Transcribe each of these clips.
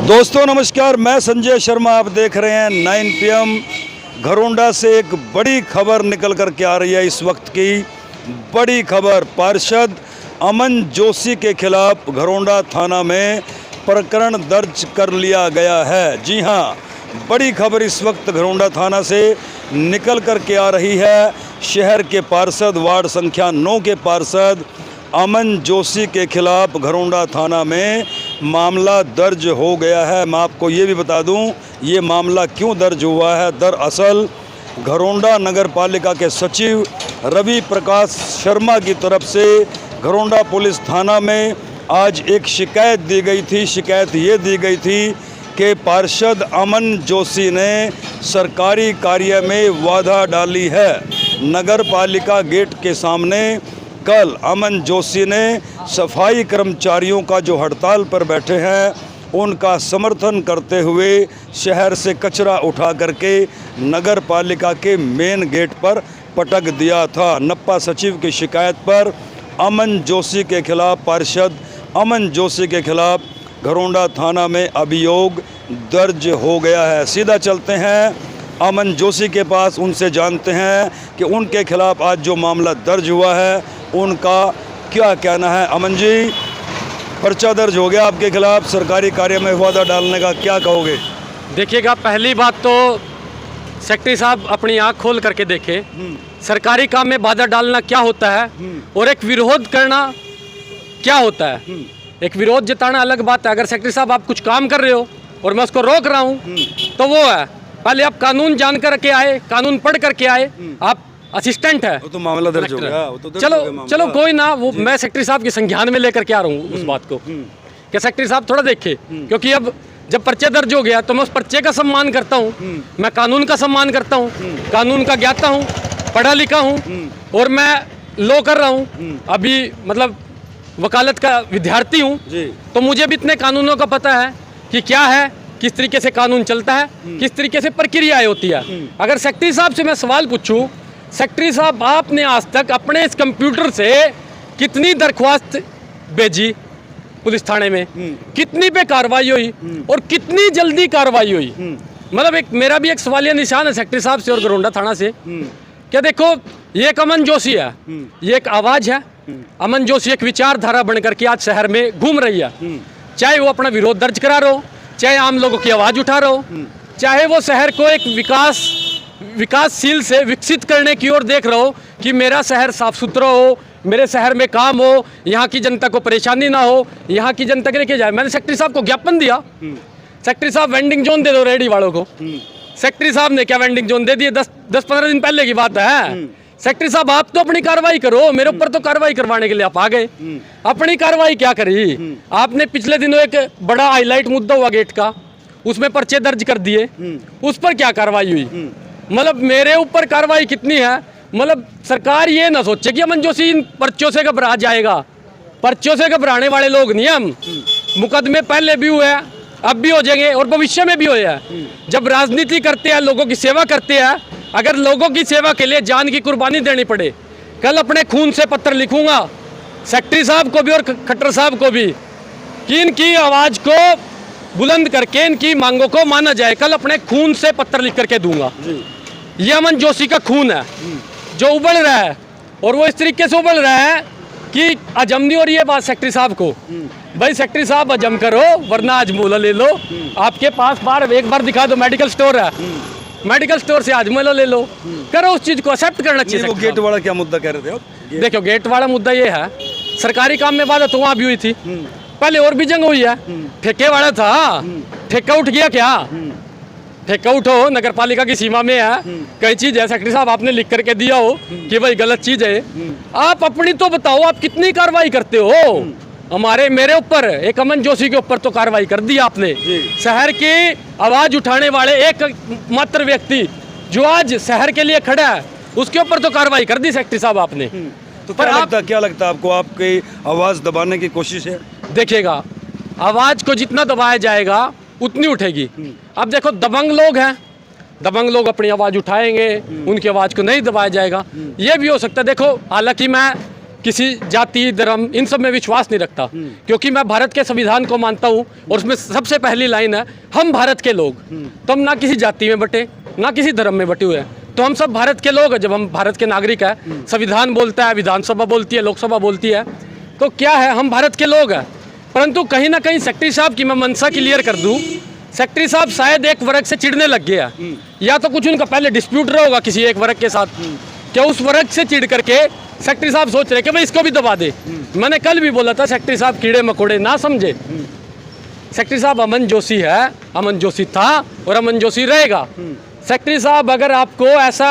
दोस्तों नमस्कार, मैं संजय शर्मा। आप देख रहे हैं 9 PM। घरोंडा से एक बड़ी खबर निकल कर के आ रही है। इस वक्त की बड़ी खबर, पार्षद अमन जोशी के खिलाफ घरोंडा थाना में प्रकरण दर्ज कर लिया गया है। जी हां, बड़ी खबर इस वक्त घरोंडा थाना से निकल कर के आ रही है। शहर के पार्षद, वार्ड संख्या 9 के पार्षद अमन जोशी के खिलाफ घरोंडा थाना में मामला दर्ज हो गया है। मैं आपको ये भी बता दूं, ये मामला क्यों दर्ज हुआ है। दरअसल घरोंडा नगर पालिका के सचिव रवि प्रकाश शर्मा की तरफ से घरोंडा पुलिस थाना में आज एक शिकायत दी गई थी। शिकायत ये दी गई थी कि पार्षद अमन जोशी ने सरकारी कार्य में बाधा डाली है। नगर पालिका गेट के सामने कल अमन जोशी ने सफाई कर्मचारियों का जो हड़ताल पर बैठे हैं उनका समर्थन करते हुए शहर से कचरा उठा करके नगर पालिका के मेन गेट पर पटक दिया था। नप्पा सचिव की शिकायत पर अमन जोशी के खिलाफ, पार्षद अमन जोशी के खिलाफ घरोंडा थाना में अभियोग दर्ज हो गया है। सीधा चलते हैं अमन जोशी के पास, उनसे जानते हैं कि उनके खिलाफ आज जो मामला दर्ज हुआ है उनका क्या कहना है। अमन जी, पर्चा दर्ज हो गया आपके खिलाफ सरकारी कार्य में वादा डालने का, क्या कहोगे? देखिएगा, पहली बात तो सेक्रेटरी साहब अपनी आंख खोल करके देखे सरकारी काम में बाधा डालना क्या होता है और एक विरोध करना क्या होता है। एक विरोध जताना अलग बात है। अगर सेक्रेटरी साहब आप कुछ काम कर रहे हो और मैं उसको रोक रहा हूँ तो वो है, पहले आप कानून जान करके आए, कानून पढ़ करके आए, आप असिस्टेंट है, वो तो मामला दर्ज हो गया। वो तो दर्ज हो चलो गया मामला। चलो कोई ना, वो मैं सेक्रेटरी साहब के संज्ञान में लेकर के आ रहा हूँ उस बात को कि सेक्रेटरी साहब थोड़ा देखे, क्योंकि अब जब पर्चे दर्ज हो गया तो मैं उस पर्चे का सम्मान करता हूँ, मैं कानून का सम्मान करता हूँ, कानून का ज्ञाता हूँ, पढ़ा लिखा हूँ और मैं लॉ कर रहा हूँ, अभी मतलब वकालत का विद्यार्थी हूँ, तो मुझे भी इतने कानूनों का पता है कि क्या है, किस तरीके से कानून चलता है, किस तरीके से प्रक्रियाएं होती है। अगर सेक्रेटरी साहब से मैं सवाल पूछूं, सेक्रेटरी साहब आपने आज तक अपने इस कंप्यूटर से कितनी दरख्वास्त भेजी पुलिस थाने में, कितनी पे कार्रवाई हुई और कितनी जल्दी कार्रवाई हुई? मतलब एक मेरा भी एक सवालिया निशान है सेक्रेटरी साहब से और घरोंडा थाना से। क्या देखो, ये एक अमन जोशी है, ये एक आवाज है। अमन जोशी एक विचारधारा बनकर के आज शहर में घूम रही है। चाहे वो अपना विरोध दर्ज करा रहा हो, चाहे आम लोगों की आवाज उठा रहा हो, चाहे वो शहर को एक विकासशील से विकसित करने की ओर देख रहा हो कि मेरा शहर साफ सुथरा हो, मेरे शहर में काम हो, यहाँ की जनता को परेशानी ना हो, यहाँ की जनता के लेके जाए। मैंने सेक्रेटरी साहब को ज्ञापन दिया, सेक्रेटरी साहब वेंडिंग जोन दे दो रेडी वालों को। सेक्रेटरी साहब ने क्या वेंडिंग जोन दे दिए? 10-15 दिन पहले की बात है। सेक्रेटरी साहब आप तो अपनी कार्रवाई करो, मेरे ऊपर तो कार्रवाई करवाने के लिए आप आ गए। अपनी कार्रवाई क्या करी आपने? पिछले दिनों एक बड़ा हाईलाइट मुद्दा हुआ गेट का, उसमें पर्चे दर्ज कर दिए, उस पर क्या कार्रवाई हुई? मतलब मेरे ऊपर कार्रवाई कितनी है? मतलब सरकार ये ना सोचे कि अमन जोशी इन पर्चों से घबरा जाएगा। पर्चों से घबराने वाले लोग नहीं हम। मुकदमे पहले भी हुए हैं, अब भी हो जाएंगे और भविष्य में भी हुए हैं। जब राजनीति करते हैं, लोगों की सेवा करते हैं, अगर लोगों की सेवा के लिए जान की कुर्बानी देनी पड़े, कल अपने खून से पत्र लिखूंगा सेक्रेटरी साहब को भी और खट्टर साहब को भी कि इनकी आवाज को बुलंद करके इनकी मांगों को माना जाए। कल अपने खून से पत्र लिख करके दूंगा। ये अमन जोशी का खून है जो उबल रहा है और वो इस तरीके से उबल रहा है कि हजम नहीं हो रही है बात सेक्रेटरी साहब को। भाई सेक्रेटरी साहब हजम करो, वरना आज मोला ले लो। आपके पास बार एक बार दिखा दो मेडिकल स्टोर है, मेडिकल स्टोर से आज मोला ले लो, करो उस चीज को एक्सेप्ट करना चाहिए। गेट वाला क्या मुद्दा कह रहे थे आप? देखो, गेट वाला मुद्दा ये है, सरकारी काम में बाधा तो वहाँ भी हुई थी, पहले और भी जंग हुई है। ठेके वाला था, ठेका उठ गया क्या? ठेका उठो, नगर पालिका की सीमा में है, कई चीज है सेक्रेटरी साहब आपने लिख करके दिया हो कि भाई गलत चीज है, आप अपनी तो बताओ, आप कितनी कार्रवाई करते हो? मेरे ऊपर, एक अमन जोशी के ऊपर तो कार्रवाई कर दी आपने। शहर की आवाज उठाने वाले एक मात्र व्यक्ति जो आज शहर के लिए खड़ा है, उसके ऊपर तो कार्रवाई कर दी सेक्रेटरी साहब आपने। तो क्या लगता है आपको, आपकी आवाज दबाने की कोशिश है? देखिएगा, आवाज को जितना दबाया जाएगा उतनी उठेगी। अब देखो, दबंग लोग हैं, दबंग लोग अपनी आवाज उठाएंगे, उनकी आवाज को नहीं दबाया जाएगा। ये भी हो सकता है। देखो, हालांकि मैं किसी जाति धर्म इन सब में विश्वास नहीं रखता, क्योंकि मैं भारत के संविधान को मानता हूँ और उसमें सबसे पहली लाइन है हम भारत के लोग। तो हम ना किसी जाति में बटे ना किसी धर्म में बटे हुए हैं, तो हम सब भारत के लोग हैं। जब हम भारत के नागरिक हैं, संविधान बोलता है, विधानसभा बोलती है, लोकसभा बोलती है, तो क्या है हम भारत के लोग हैं। परंतु कहीं ना कहीं सेक्रेटरी साहब की मैं मंशा क्लियर कर दूँ, सेक्रेटरी साहब शायद एक वर्ग से चिढ़ने लग गया, या तो कुछ उनका पहले डिस्प्यूट रहा होगा किसी एक वर्ग के साथ, क्या उस वर्ग से चिढ़ करके सेक्रेटरी साहब सोच रहे कि भाई इसको भी दबा दे। मैंने कल भी बोला था सेक्रेटरी साहब कीड़े मकोड़े ना समझे। सेक्रेटरी साहब अमन जोशी है, अमन जोशी था और अमन जोशी रहेगा। सेक्रेटरी साहब अगर आपको ऐसा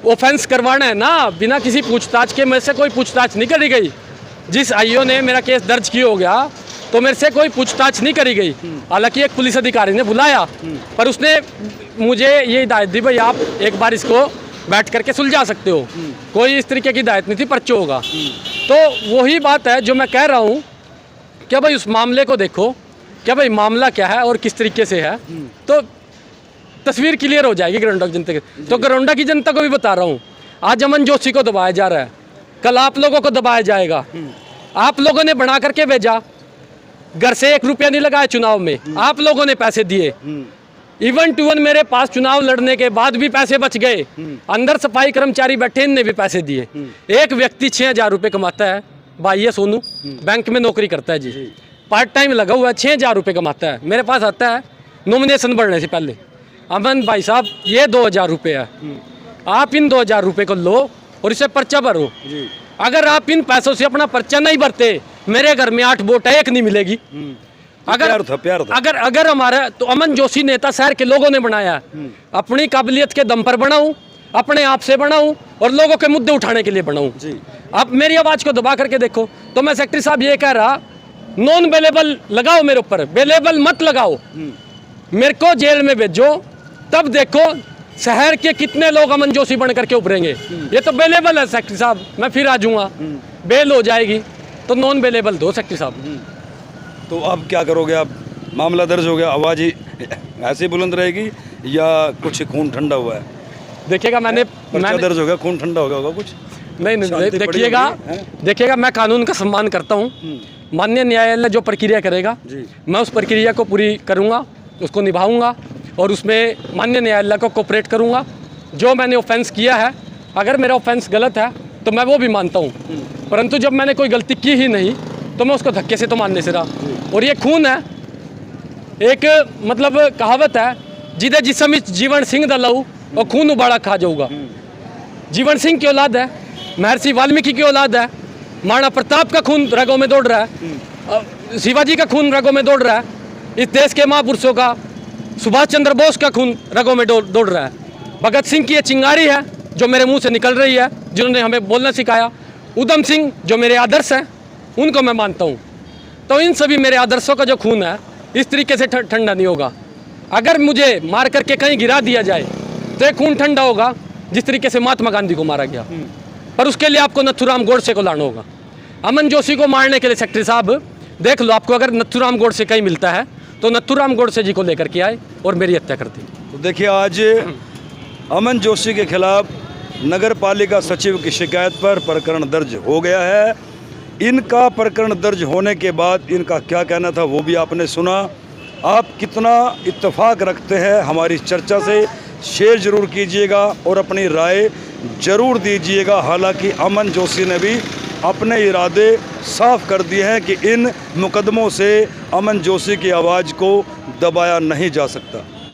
ऑफेंस करवाना है ना, बिना किसी पूछताछ के, मेरे से कोई पूछताछ नहीं करी गई। जिस आईओ ने मेरा केस दर्ज किया हो गया तो मेरे से कोई पूछताछ नहीं करी गई। हालांकि एक पुलिस अधिकारी ने बुलाया, पर उसने मुझे ये हिदायत दी भाई आप एक बार इसको बैठ करके सुलझा सकते हो, कोई इस तरीके की हिदायत नहीं थी, पर्चा होगा। तो वही बात है जो मैं कह रहा हूँ, क्या भाई उस मामले को देखो, क्या भाई मामला क्या है और किस तरीके से है, तो तस्वीर क्लियर हो जाएगी गरोंडा की जनता की। तो गरोंडा की जनता को भी बता रहा हूँ, आज अमन जोशी को दबाया जा रहा है, कल आप लोगों को दबाया जाएगा। आप लोगों ने बना करके भेजा, घर से 1 रुपया नहीं लगाया चुनाव में, आप लोगों ने पैसे दिए। इवन टू वन मेरे पास चुनाव लड़ने के बाद भी पैसे बच गए, अंदर सफाई कर्मचारी बैठे इनने भी पैसे दिए। एक व्यक्ति 6,000 रुपये कमाता है, भाई ये सोनू बैंक में नौकरी करता है जी, पार्ट टाइम लगा हुआ है, 6,000 रुपये कमाता है। मेरे पास आता है नॉमिनेशन बढ़ने से पहले, अमन भाई साहब ये 2,000 रुपये है, आप इन 2,000 रुपये को लो और इसे पर्चा भरो। अगर आप इन पैसों से अपना पर्चा नहीं भरते, मेरे घर में 8 वोट है, 1 नहीं मिलेगी। प्यार था। अगर हमारा तो अमन जोशी नेता शहर के लोगों ने बनाया, अपनी काबिलियत के दम पर बनाऊं, अपने आप से बनाऊं और लोगों के मुद्दे उठाने के लिए बनाऊं। आप मेरी आवाज को दबा करके देखो। तो मैं सेक्रेटरी साहब ये कह रहा, नॉन बेलेबल लगाओ मेरे ऊपर, बेलेबल मत लगाओ, मेरे को जेल में भेजो, तब देखो शहर के कितने लोग अमन जोशी बन करके उभरेंगे। ये तो बेलेबल है सेक्रेटरी साहब, मैं फिर आ जाऊंगा, बेल हो जाएगी, तो नॉन बेलेबल दो सेक्रेटरी साहब। तो अब क्या करोगे आप? मामला दर्ज हो गया, आवाज़ ही ऐसे बुलंद रहेगी या कुछ खून ठंडा हुआ है? देखिएगा मैंने दर्ज हो गया, खून ठंडा हो गया होगा कुछ? नहीं, देखिएगा मैं कानून का सम्मान करता हूँ। माननीय न्यायालय जो प्रक्रिया करेगा मैं उस प्रक्रिया को पूरी करूँगा, उसको निभाऊंगा और उसमें माननीय न्यायालय को कोऑपरेट करूँगा। जो मैंने ऑफेंस किया है, अगर मेरा ऑफेंस गलत है तो मैं वो भी मानता हूँ, परंतु जब मैंने कोई गलती की ही नहीं तो मैं उसको धक्के से तो मानने से रहा। और ये खून है, एक मतलब कहावत है, जिदे जिसम जीवन सिंह दा लहू और खून उबाड़ा खा जाऊगा। जीवन सिंह की औलाद है, महर्षि वाल्मीकि की औलाद है, महाराणा प्रताप का खून रगों में दौड़ रहा है, शिवाजी का खून रगों में दौड़ रहा है, इस देश के महापुरुषों का, सुभाष चंद्र बोस का खून रगों में दौड़ रहा है। भगत सिंह की ये चिंगारी है जो मेरे मुंह से निकल रही है, जिन्होंने हमें बोलना सिखाया। उधम सिंह जो मेरे आदर्श हैं, उनको मैं मानता हूँ। तो इन सभी मेरे आदर्शों का जो खून है इस तरीके से ठंडा नहीं होगा। अगर मुझे मार करके कहीं गिरा दिया जाए तो ये खून ठंडा होगा जिस तरीके से महात्मा गांधी को मारा गया, पर उसके लिए आपको नथुराम गोडसे को लाना होगा। अमन जोशी को मारने के लिए सेक्रेटरी साहब देख लो, आपको अगर नथुराम गोडसे कहीं मिलता है तो नथुराम गोडसे जी को लेकर के आए और मेरी हत्या कर दी। तो देखिए, आज अमन जोशी के खिलाफ नगर पालिका सचिव की शिकायत पर प्रकरण दर्ज हो गया है। इनका प्रकरण दर्ज होने के बाद इनका क्या कहना था वो भी आपने सुना। आप कितना इत्तेफाक रखते हैं हमारी चर्चा से शेयर ज़रूर कीजिएगा और अपनी राय ज़रूर दीजिएगा। हालांकि अमन जोशी ने भी अपने इरादे साफ कर दिए हैं कि इन मुकदमों से अमन जोशी की आवाज़ को दबाया नहीं जा सकता।